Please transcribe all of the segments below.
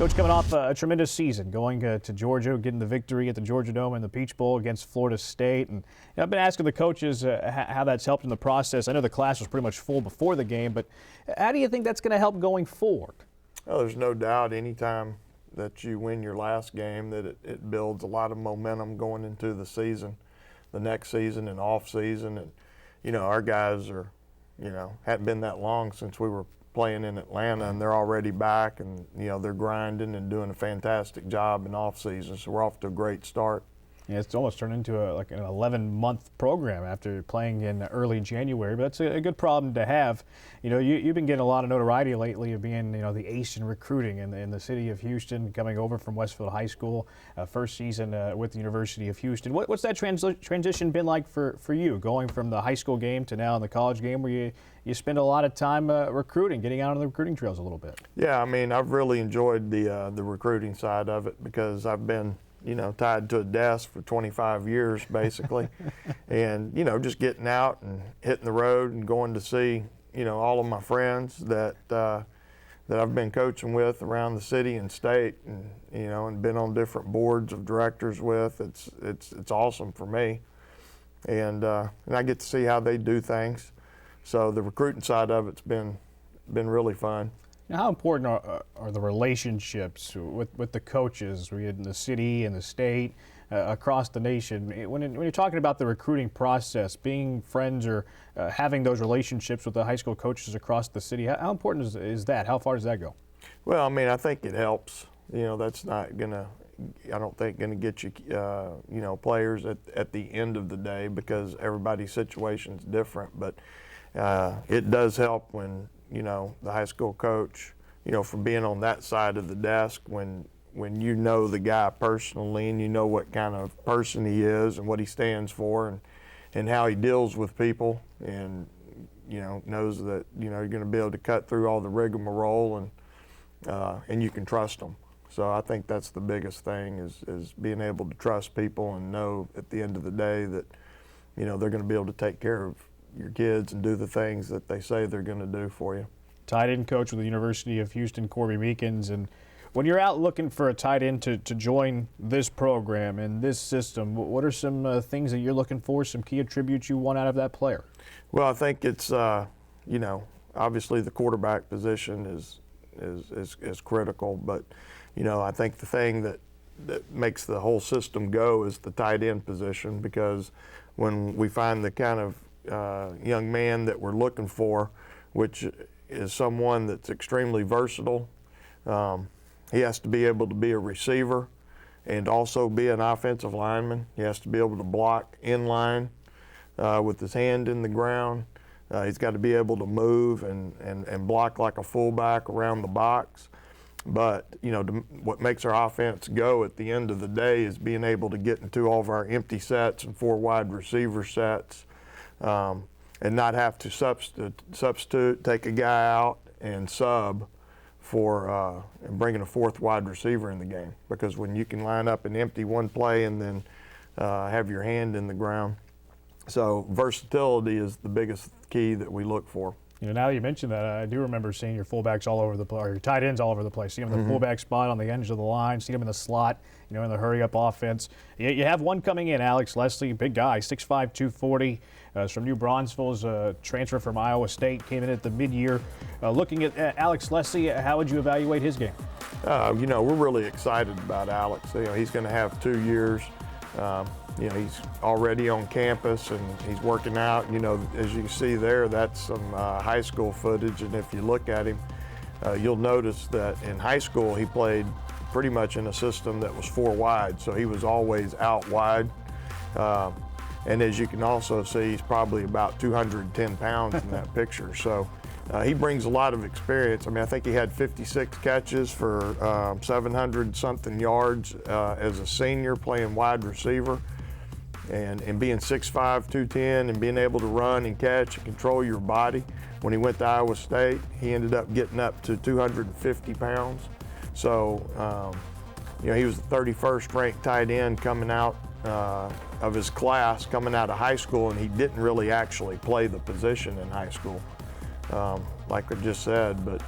Coach, coming off a tremendous season, going to Georgia, getting the victory at the Georgia Dome and the Peach Bowl against Florida State. And I've been asking the coaches how that's helped in the process. I know the class was pretty much full before the game, but how do you think that's going to help going forward? Well, there's no doubt anytime that you win your last game that it builds a lot of momentum going into the season, the next season and off season. And, you know, our guys are, hadn't been that long since we were playing in Atlanta, and they're already back, and they're grinding and doing a fantastic job in off season. So we're off to a great start. Yeah, it's almost turned into like an 11-month program after playing in early January, but that's a good problem to have. You've been getting a lot of notoriety lately of being, the ace in recruiting in the city of Houston, coming over from Westfield High School, first season with the University of Houston. What's that transition been like for you, going from the high school game to now in the college game, where you spend a lot of time recruiting, getting out on the recruiting trails a little bit? Yeah, I mean, I've really enjoyed the recruiting side of it because I've been tied to a desk for 25 years basically. And, just getting out and hitting the road and going to see, all of my friends that I've been coaching with around the city and state, and, and been on different boards of directors with. It's awesome for me. And I get to see how they do things. So the recruiting side of it's been really fun. Now, how important are the relationships with the coaches in the city and the state, across the nation? When you're talking about the recruiting process, being friends or having those relationships with the high school coaches across the city, how important is that? How far does that go? Well, I mean, I think it helps. That's not gonna, I don't think, gonna get you, players at the end of the day, because everybody's situation's different. But it does help when the high school coach, from being on that side of the desk, when you know the guy personally and you know what kind of person he is and what he stands for and how he deals with people, and knows that you're going to be able to cut through all the rigmarole and you can trust them. So I think that's the biggest thing is being able to trust people and know at the end of the day that they're going to be able to take care of your kids and do the things that they say they're going to do for you. Tight end coach with the University of Houston, Corby Meekins. And when you're out looking for a tight end to join this program and this system, what are some things that you're looking for, some key attributes you want out of that player? Well, I think it's, obviously the quarterback position is critical, but, I think the thing that makes the whole system go is the tight end position, because when we find the kind of young man that we're looking for, which is someone that's extremely versatile. He has to be able to be a receiver and also be an offensive lineman. He has to be able to block in line with his hand in the ground. He's got to be able to move and block like a fullback around the box. But, what makes our offense go at the end of the day is being able to get into all of our empty sets and 4 wide receiver sets. And not have to substitute, take a guy out and sub for and bringing a 4th wide receiver in the game. Because when you can line up and empty one play and then have your hand in the ground. So versatility is the biggest key that we look for. Now that you mentioned that, I do remember seeing your fullbacks all over the place, or your tight ends all over the place. See them in the fullback spot on the edge of the line, see them in the slot, in the hurry-up offense. You have one coming in, Alex Leslie, big guy, 6'5", 240. From New Braunfels, transfer from Iowa State, came in at the mid-year. Looking at Alex Leslie, how would you evaluate his game? We're really excited about Alex. He's going to have 2 years. He's already on campus and he's working out. As you see there, that's some high school footage. And if you look at him, you'll notice that in high school he played pretty much in a system that was 4 wide. So he was always out wide. And as you can also see, he's probably about 210 pounds in that picture. So he brings a lot of experience. I mean, I think he had 56 catches for 700-something yards as a senior playing wide receiver. And being 6'5", 210, and being able to run and catch and control your body. When he went to Iowa State, he ended up getting up to 250 pounds. So, he was the 31st ranked tight end coming out of his class, coming out of high school, and he didn't really actually play the position in high school, like I just said. But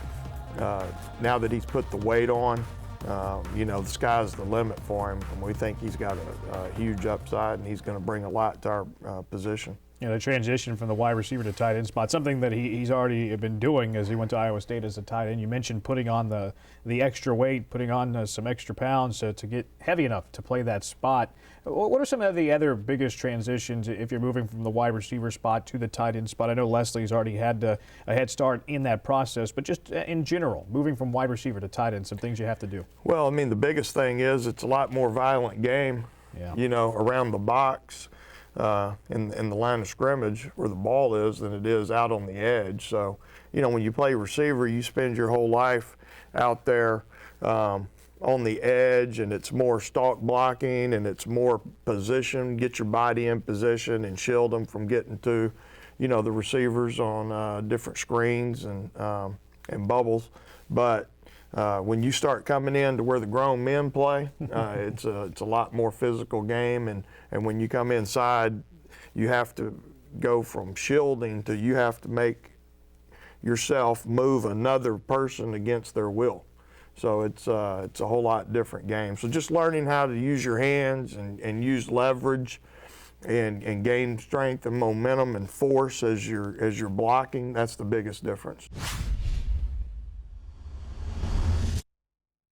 now that he's put the weight on, The sky's the limit for him, and we think he's got a huge upside, and he's going to bring a lot to our position. The transition from the wide receiver to tight end spot, something that he's already been doing as he went to Iowa State as a tight end. You mentioned putting on the extra weight, putting on some extra pounds to get heavy enough to play that spot. What are some of the other biggest transitions if you're moving from the wide receiver spot to the tight end spot? I know Leslie's already had a head start in that process, but just in general, moving from wide receiver to tight end, some things you have to do. Well, the biggest thing is it's a lot more violent game, around the box. In the line of scrimmage where the ball is than it is out on the edge. So, when you play receiver, you spend your whole life out there on the edge, and it's more stalk blocking, and it's more position, get your body in position and shield them from getting to, the receivers on different screens and bubbles. But when you start coming in to where the grown men play, it's a lot more physical game, and when you come inside, you have to go from shielding to you have to make yourself move another person against their will. So it's a whole lot different game. So just learning how to use your hands and use leverage and gain strength and momentum and force as you're blocking, that's the biggest difference.